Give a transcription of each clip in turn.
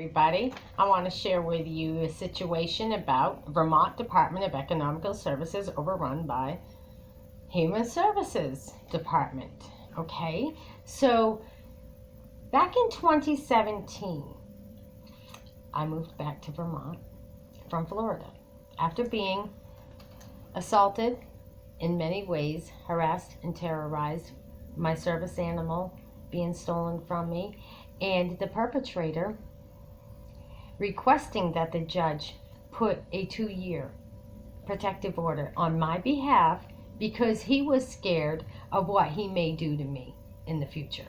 everybody. I want to share with you a situation about Vermont Department of Economical Services overrun by Human Services Department. Okay, so back in 2017, I moved back to Vermont from Florida after being assaulted in many ways, harassed and terrorized, my service animal being stolen from me, and the perpetrator requesting that the judge put a 2-year protective order on my behalf because he was scared of what he may do to me in the future,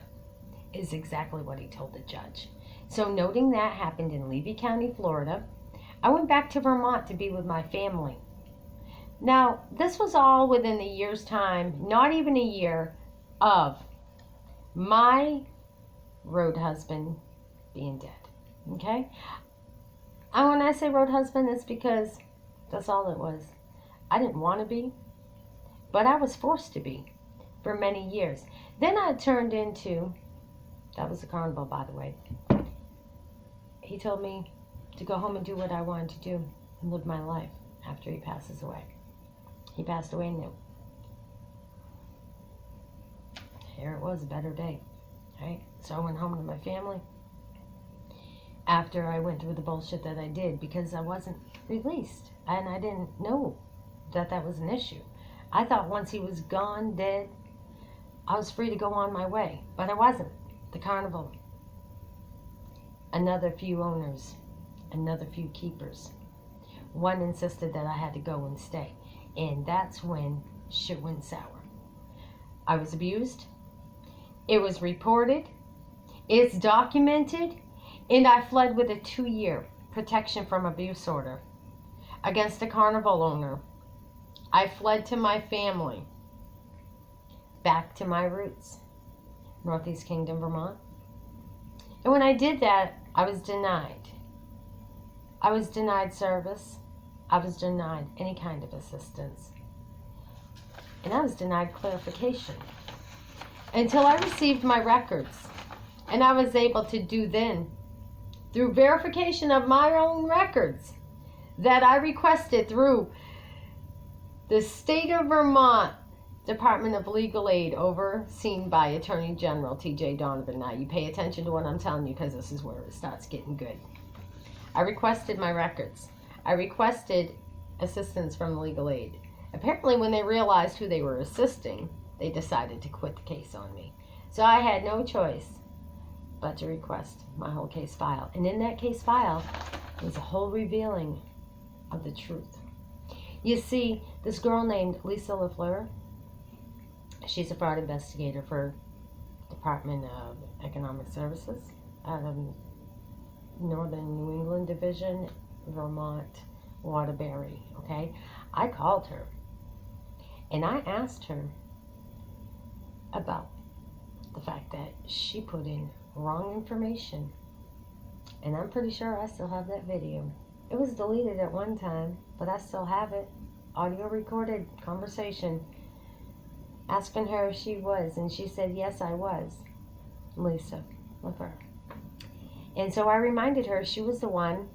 is exactly what he told the judge. So noting that happened in Levy County, Florida, I went back to Vermont to be with my family. Now, this was all within a year's time, not even a year, of my road husband being dead. Okay? And when I say road husband, it's because that's all it was. I didn't want to be, but I was forced to be for many years. Then I turned into, that was a carnival, by the way. He told me to go home and do what I wanted to do and live my life after he passes away. He passed away new. Here it was, a better day. Right? So I went home to my family after I went through the bullshit that I did because I wasn't released. And I didn't know that that was an issue. I thought once he was gone, dead, I was free to go on my way. But I wasn't. The carnival. Another few owners. Another few keepers. One insisted that I had to go and stay. And that's when shit went sour. I was abused. It was reported. It's documented. And I fled with a 2-year protection from abuse order against a carnival owner. I fled to my family. Back to my roots. Northeast Kingdom, Vermont. And when I did that, I was denied. I was denied service. I was denied any kind of assistance. And I was denied clarification until I received my records. And I was able to do then, through verification of my own records, that I requested through the state of Vermont Department of Legal Aid, overseen by Attorney General T.J. Donovan. Now, you pay attention to what I'm telling you because this is where it starts getting good. I requested my records. I requested assistance from legal aid. Apparently, when they realized who they were assisting, they decided to quit the case on me. So I had no choice but to request my whole case file. And in that case file was a whole revealing of the truth. You see, this girl named Lisa LaFleur, she's a fraud investigator for Department of Economic Services out of Northern New England Division, Vermont, Waterbury, okay? I called her and I asked her about the fact that she put in wrong information. And I'm pretty sure I still have that video. It was deleted at one time, but I still have it. Audio recorded conversation asking her if she was, and she said, yes, I was. Lisa LaFleur. And so I reminded her she was the one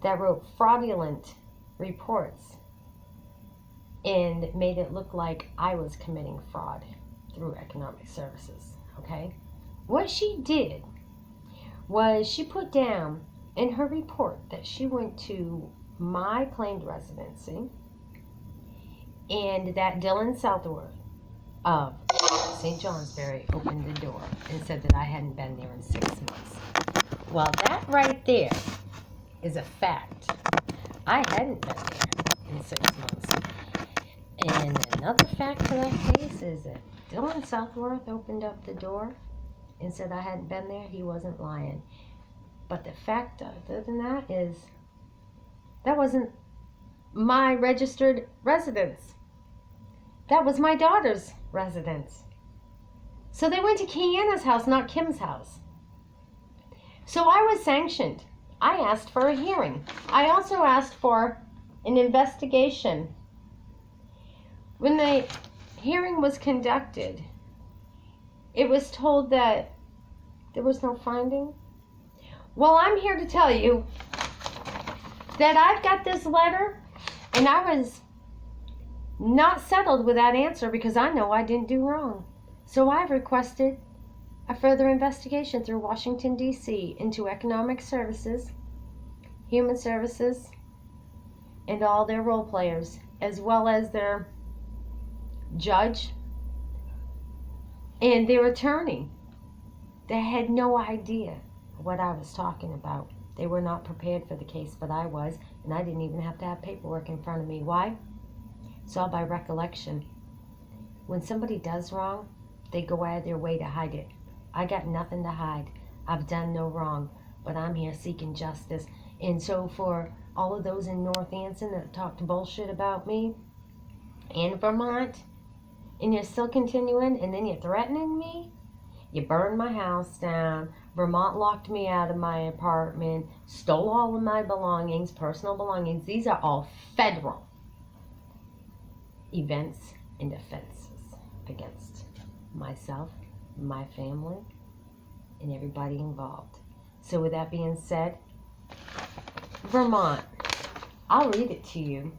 that wrote fraudulent reports and made it look like I was committing fraud through economic services, okay? What she did was she put down in her report that she went to my claimed residency and that Dylan Southworth of St. Johnsbury opened the door and said that I hadn't been there in 6 months. Well, that right there is a fact. I hadn't been there in 6 months. And another fact to that case is that Dylan Southworth opened up the door and said I hadn't been there. He wasn't lying. But the fact other than that is that wasn't my registered residence. That was my daughter's residence. So they went to Kiana's house, not Kim's house. So I was sanctioned. I asked for a hearing. I also asked for an investigation. When the hearing was conducted, it was told that there was no finding. Well, I'm here to tell you that I've got this letter, and I was not settled with that answer because I know I didn't do wrong. So I've requested a further investigation through Washington, D.C. into economic services, human services, and all their role players, as well as their judge and their attorney. They had no idea what I was talking about. They were not prepared for the case, but I was, and I didn't even have to have paperwork in front of me. Why? It's all by recollection. When somebody does wrong, they go out of their way to hide it. I got nothing to hide. I've done no wrong, but I'm here seeking justice. And so for all of those in North Anson that talked bullshit about me in Vermont, and you're still continuing, and then you're threatening me, you burned my house down, Vermont locked me out of my apartment, stole all of my belongings, personal belongings. These are all federal events and offenses against myself, my family, and everybody involved. So with that being said, Vermont, I'll read it to you.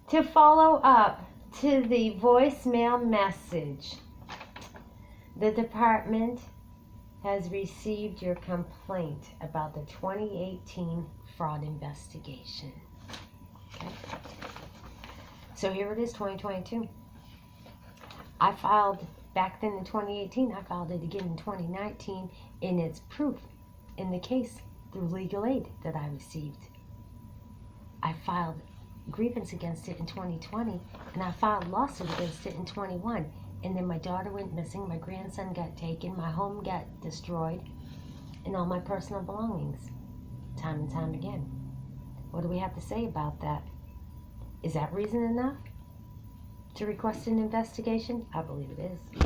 To follow up to the voicemail message, the department has received your complaint about the 2018 fraud investigation. Okay. So here it is, 2022. I filed back then in 2018. I filed it again in 2019, and it's proof in the case through legal aid that I received. I filed grievance against it in 2020, and I filed lawsuit against it in 21. And then my daughter went missing, my grandson got taken, my home got destroyed, and all my personal belongings, time and time again. What do we have to say about that? Is that reason enough to request an investigation? I believe it is.